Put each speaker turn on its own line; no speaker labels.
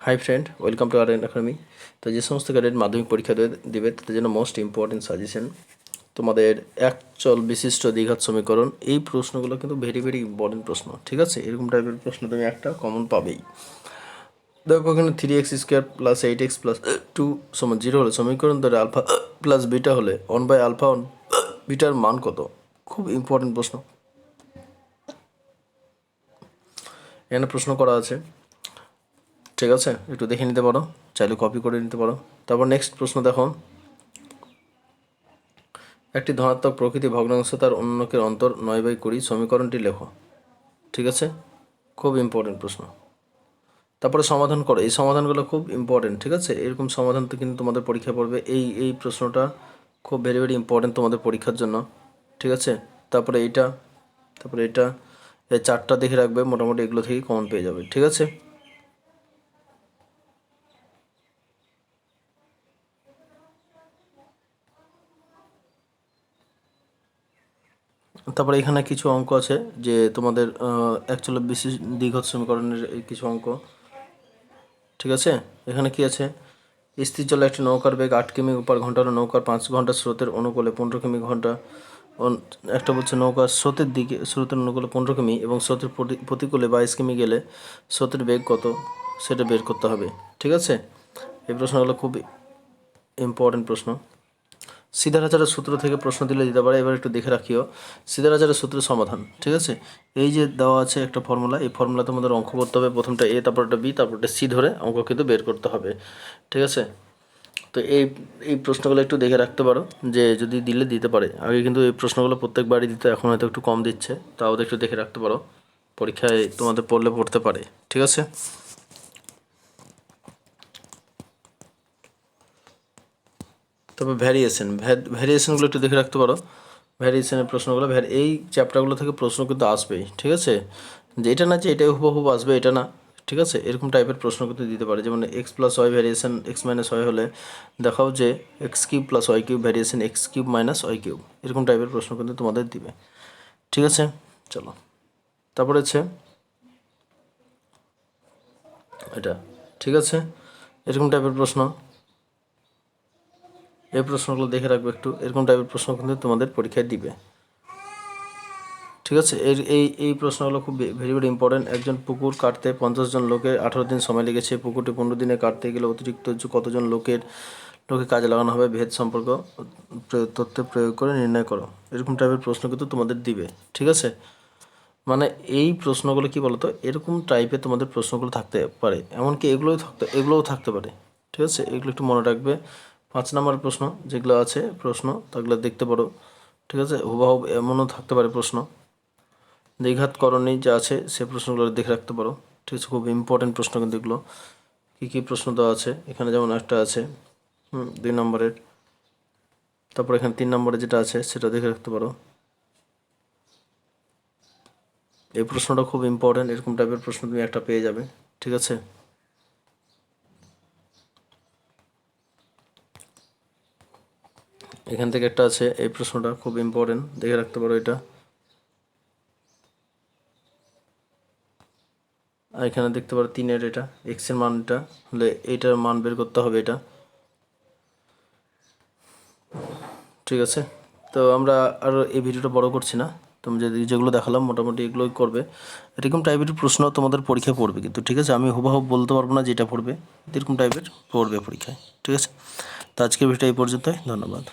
Hi friend, welcome to R academy. তো যে সমস্ত ক্যাডেট মাধ্যমিক পরীক্ষা দেবে তাদের জন্য মোস্ট ইম্পর্টেন্ট সাজেশন তোমাদের একচল বিশিষ্ট দ্বিঘাত সমীকরণ। এই প্রশ্নগুলো কিন্তু ভেরি ভেরি ইম্পর্টেন্ট প্রশ্ন, ঠিক আছে? এরকম টাইপের প্রশ্ন তুমি একটা কমন পাবেই। দেখো এখানে 3x² + 8x + 2 = 0 হলে সমীকরণ ধরে আলফা প্লাস বিটা হলে 1/α বিটার মান কত? খুব ইম্পর্টেন্ট প্রশ্ন। এখানে প্রশ্ন করা আছে, ঠিক আছে? একটু দেখে নিতে পারো, চাইলে কপি করে নিতে পারো। তারপর নেক্সট প্রশ্ন দেখো, একটি ধনাত্মক প্রকৃতি ভগ্নাংশ তার অন্যকের অন্তর 9/20 সমীকরণটি লেখো, ঠিক আছে? খুব ইম্পর্টেন্ট প্রশ্ন। তারপরে সমাধান করো, এই সমাধানগুলো খুব ইম্পর্টেন্ট, ঠিক আছে? এরকম সমাধান তো কিন্তু তোমাদের পরীক্ষায় পড়বে। এই প্রশ্নটা খুব ভেরি ভেরি ইম্পর্টেন্ট তোমাদের পরীক্ষার জন্য, ঠিক আছে? তারপরে এটা এই চারটা দেখে রাখবে, মোটামুটি এগুলো থেকেই কমন পেয়ে যাবে, ঠিক আছে? তারপরে এখানে কিছু অঙ্ক আছে যে তোমাদের অ্যাকচুয়ালি বিশেষ দ্বিঘাত সমীকরণের কিছু অঙ্ক, ঠিক আছে? এখানে কি আছে, স্থির জলে একটি নৌকার বেগ 8 কিমি/ঘন্টা হলে নৌকার 5 ঘন্টা স্রোতের অনুকূলে 15 কিমি/ঘন্টা। একটা বলছে নৌকার স্রোতের অনুকূলে 15 কিমি এবং স্রোতের প্রতিকূলে 22 কিমি গেলে স্রোতের বেগ কত, সেটা বের করতে হবে, ঠিক আছে? এই প্রশ্নগুলো খুব ইম্পর্টেন্ট প্রশ্ন। সিদ্ধারাচারের সূত্র থেকে প্রশ্ন দিলে দিতে পারে। এবার একটু দেখে রাখিও সিদ্ধারাচারের সূত্রের সমাধান, ঠিক আছে? এই যে দেওয়া আছে একটা ফর্মুলা, এই ফর্মুলা তোমাদের অঙ্ক করতে হবে। প্রথমটা এ, তারপরটা বি, তারপরটা সি ধরে অঙ্ক কিন্তু বের করতে হবে, ঠিক আছে? তো এই প্রশ্নগুলো একটু দেখে রাখতে পারো, যে যদি দিলে দিতে পারে। আগে কিন্তু এই প্রশ্নগুলো প্রত্যেকবারই দিত, এখন হয়তো একটু কম দিচ্ছে, তাও একটু দেখে রাখতে পারো, পরীক্ষায় তোমাদের পড়তে পারে, ঠিক আছে? তবে ভ্যারিয়েশনগুলো একটু দেখে রাখতে পারো। ভ্যারিয়েশনের প্রশ্নগুলো এই চ্যাপ্টারগুলো থেকে প্রশ্ন কিন্তু আসবেই, ঠিক আছে? যে এটা না যে এটাই হুবহু আসবে, এটা না, ঠিক আছে? এরকম টাইপের প্রশ্ন কিন্তু দিতে পারে। যেমন x+y ভ্যারিয়েশন x-y হলে দেখাও যে x³ + y³ variation x³ - y³, এরকম টাইপের প্রশ্ন কিন্তু তোমাদের দিবে, ঠিক আছে? চলো, তারপরে হচ্ছে এটা, ঠিক আছে? এরকম টাইপের প্রশ্ন, এই প্রশ্নগুলো দেখে রাখবে একটু। এরকম টাইপের প্রশ্ন কিন্তু তোমাদের পরীক্ষায় দিবে, ঠিক আছে? এই প্রশ্নগুলো খুব ভেরি ভেরি ইম্পর্টেন্ট। একজন পুকুর কাটতে 50 জন লোকের 18 দিন সময় লেগেছে। পুকুরটি 15 দিনে কাটতে গেলে অতিরিক্ত কতজন লোকে কাজে লাগানো হবে, ভেদ সম্পর্ক তথ্য প্রয়োগ করে নির্ণয় করো। এরকম টাইপের প্রশ্ন কিন্তু তোমাদের দিবে, ঠিক আছে? মানে এই প্রশ্নগুলো কি বলতো, এরকম টাইপের তোমাদের প্রশ্নগুলো থাকতে পারে, এমনকি এগুলোও থাকতে পারে, ঠিক আছে? এগুলো একটু মনে রাখবে। 5 নম্বর প্রশ্ন যেগুলো আছে প্রশ্ন, তাগুলো দেখতে পারো, ঠিক আছে? হুবহু এমনও থাকতে পারে প্রশ্ন। দ্বিঘাত করণী যা আছে সে প্রশ্নগুলো দেখে রাখতে পারো, ঠিক আছে? খুব ইম্পর্টেন্ট প্রশ্ন কিন্তু এগুলো। কী প্রশ্ন দেওয়া আছে এখানে, যেমন একটা আছে 2 নম্বরের, তারপর এখানে 3 নম্বরে যেটা আছে সেটা দেখে রাখতে পারো। এই প্রশ্নটা খুব ইম্পর্টেন্ট, এরকম টাইপের প্রশ্ন তুমি একটা পেয়ে যাবে, ঠিক আছে? এখান থেকে একটা আছে, এই প্রশ্নটা খুব ইম্পর্টেন্ট, দেখে রাখতে পারো এটা। আর এখানে দেখতে পারো 3-এর এটা এক্সের মানটা হলে এইটার মান বের করতে হবে, এটা, ঠিক আছে? তো আমরা আর এই ভিডিওটা বড় করছি না, তুমি যেগুলো দেখালাম মোটামুটি এগুলোই করবে। এরকম টাইপের প্রশ্ন তোমাদের পরীক্ষায় পড়বে কিন্তু, ঠিক আছে? আমি হুবহু বলতে পারবো না যেটা পড়বে, এরকম টাইপের পড়বে পরীক্ষায়, ঠিক আছে? তো আজকের ভিডিওটা এই পর্যন্তই, ধন্যবাদ।